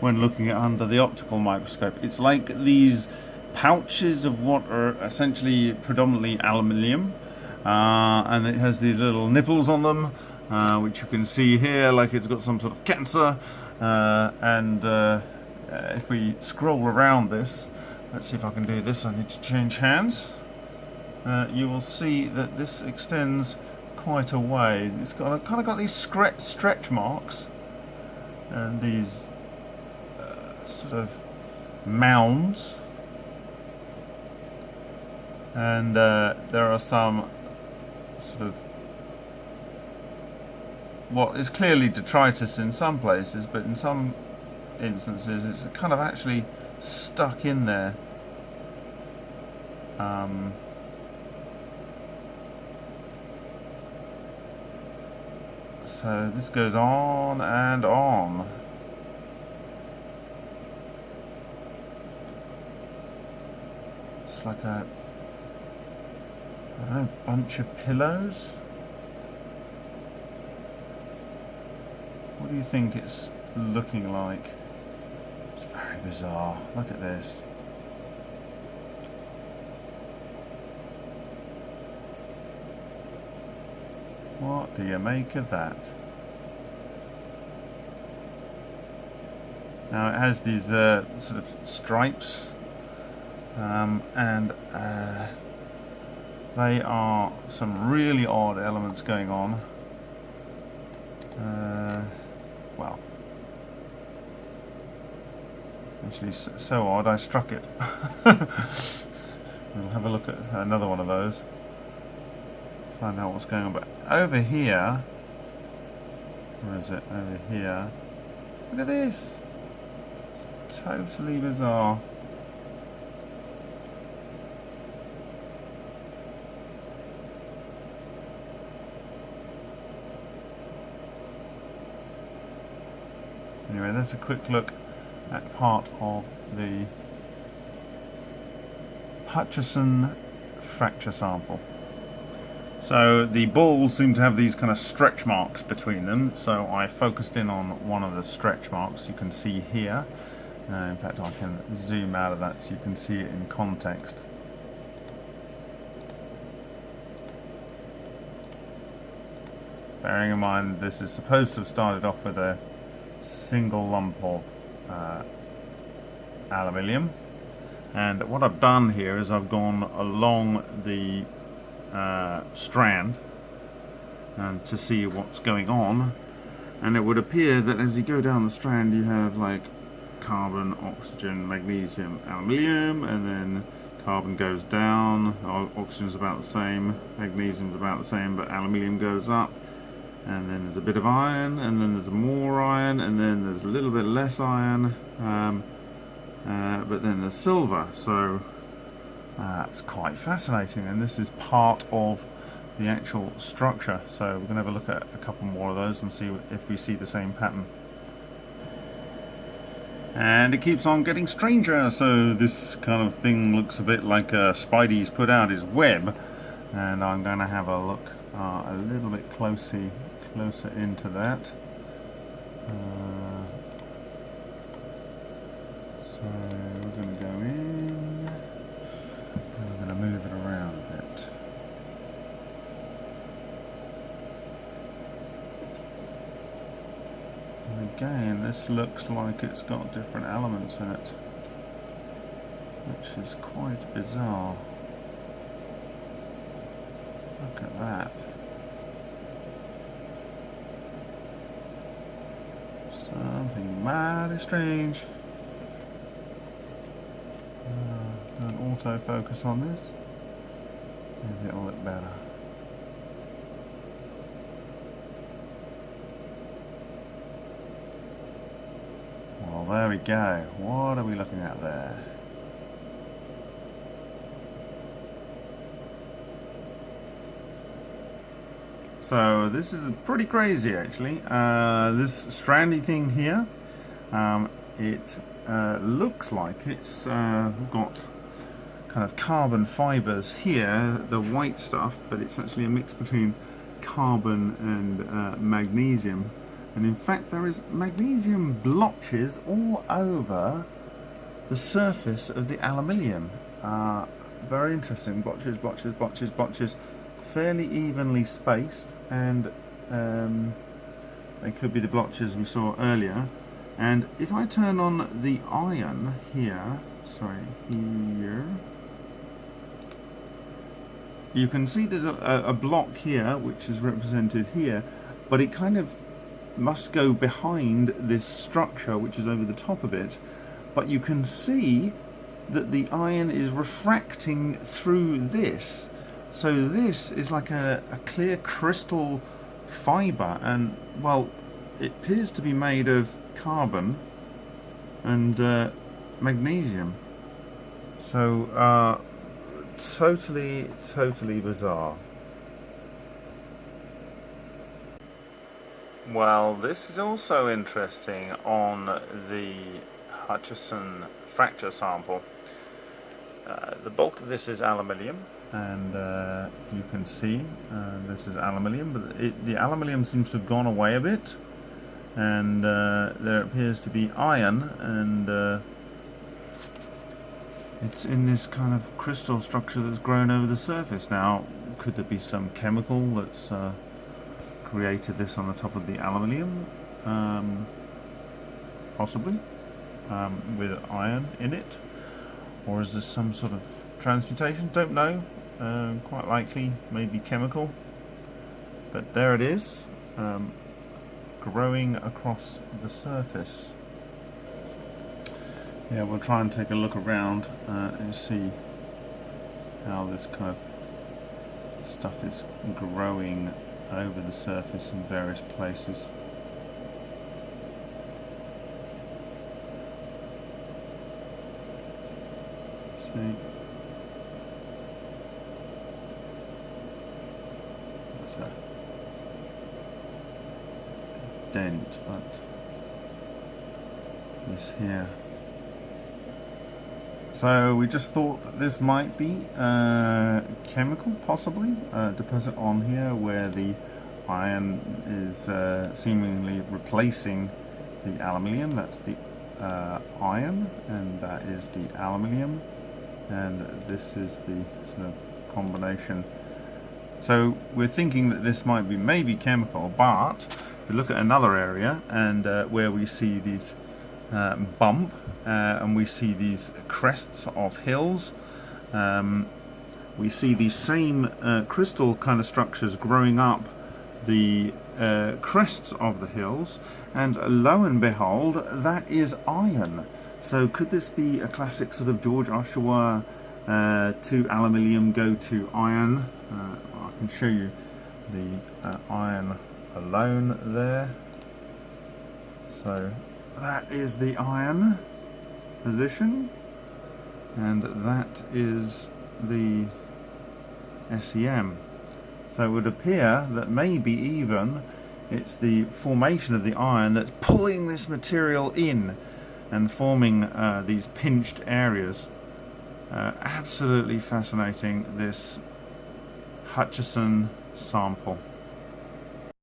when looking at under the optical microscope. It's like these pouches of what are essentially predominantly aluminium, and it has these little nipples on them, which you can see here like it's got some sort of cancer, and if we scroll around this, let's see if I can do this, I need to change hands. You will see that this extends quite a way. It's got kind of got these stretch marks and these sort of mounds, and there are some sort of what is clearly detritus in some places, but in some instances it's kind of actually stuck in there. So this goes on and on. It's like a, I don't know, bunch of pillows. What do you think it's looking like? It's very bizarre. Look at this. What do you make of that? Now it has these sort of stripes, and they are some really odd elements going on. Well, actually so odd I struck it. We'll have a look at another one of those. Find out what's going on. But over here, where is it? Over here. Look at this. It's totally bizarre. Anyway, that's a quick look at part of the Hutchison fracture sample. So the balls seem to have these kind of stretch marks between them, so I focused in on one of the stretch marks you can see here. In fact, I can zoom out of that so you can see it in context. Bearing in mind this is supposed to have started off with a single lump of aluminium, and what I've done here is I've gone along the strand and to see what's going on, and it would appear that as you go down the strand you have like carbon, oxygen, magnesium, aluminium, and then carbon goes down, oxygen's about the same, magnesium's about the same, but aluminium goes up, and then there's a bit of iron, and then there's more iron, and then there's a little bit less iron, but then there's silver. So it's quite fascinating, and this is part of the actual structure. So we're going to have a look at a couple more of those and see if we see the same pattern. And it keeps on getting stranger, so this kind of thing looks a bit like Spidey's put out his web, and I'm going to have a look a little bit closer into that. So we're going to go in, and we're going to move it around a bit. And again, this looks like it's got different elements in it, which is quite bizarre. Look at that. Something mighty strange. Do an autofocus on this. Maybe it'll look better. Well, there we go. What are we looking at there? So this is pretty crazy, actually. This strandy thing here, it looks like it's got kind of carbon fibers here, the white stuff, but it's actually a mix between carbon and magnesium, And in fact there is magnesium blotches all over the surface of the aluminium. Very interesting. Blotches, blotches, blotches, blotches, fairly evenly spaced, and they could be the blotches we saw earlier. And if I turn on the iron here, here, you can see there's a block here which is represented here, but it kind of must go behind this structure which is over the top of it. But you can see that the iron is refracting through this. So this is like a clear crystal fibre, and well, it appears to be made of carbon and magnesium. So totally bizarre. Well, this is also interesting on the Hutchison fracture sample. The bulk of this is aluminium, and you can see this is aluminium, but the aluminium seems to have gone away a bit, and there appears to be iron, and it's in this kind of crystal structure that's grown over the surface. Now, could there be some chemical that's created this on the top of the aluminium? Possibly, with iron in it. Or is this some sort of transmutation? Don't know. Quite likely, maybe chemical. But there it is, growing across the surface. Yeah, we'll try and take a look around and see how this kind of stuff is growing over the surface in various places. See, what's that? Dent, but this here. So we just thought that this might be chemical, possibly, deposit on here where the iron is seemingly replacing the aluminium. That's the iron, and that is the aluminium, and this is the sort of combination. So we're thinking that this might be maybe chemical, but if we look at another area and where we see these bump and we see these crests of hills, we see these same crystal kind of structures growing up the crests of the hills, and lo and behold, that is iron. So could this be a classic sort of George Oshawa to aluminium go to iron? I can show you the iron alone there. So that is the iron position, and that is the SEM. So it would appear that maybe even it's the formation of the iron that's pulling this material in and forming these pinched areas. Absolutely fascinating, this Hutchison sample.